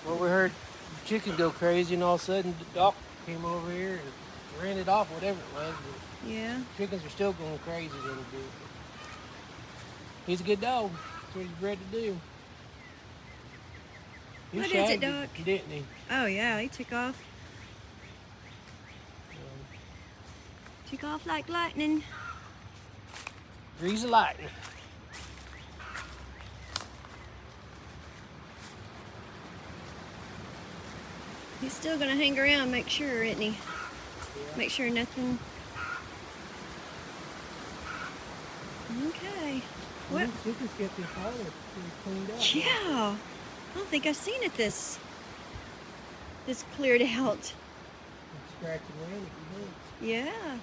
Well, we heard the chicken go crazy, and all of a sudden the doc came over here and ran it off, whatever it was. But Yeah. chickens are still going crazy a little bit. He's a good dog. That's what he's bred to do. He What is it, shagged Doc? didn't he? Oh, yeah, he took off. Took off like lightning. Grease of lightning. He's still gonna hang around, make sure, isn't he? Yeah. Make sure nothing. Okay. What? Chickens get this hole cleaned up. Yeah. I don't think I've seen it this cleared out. Scratching around if you do. Yeah.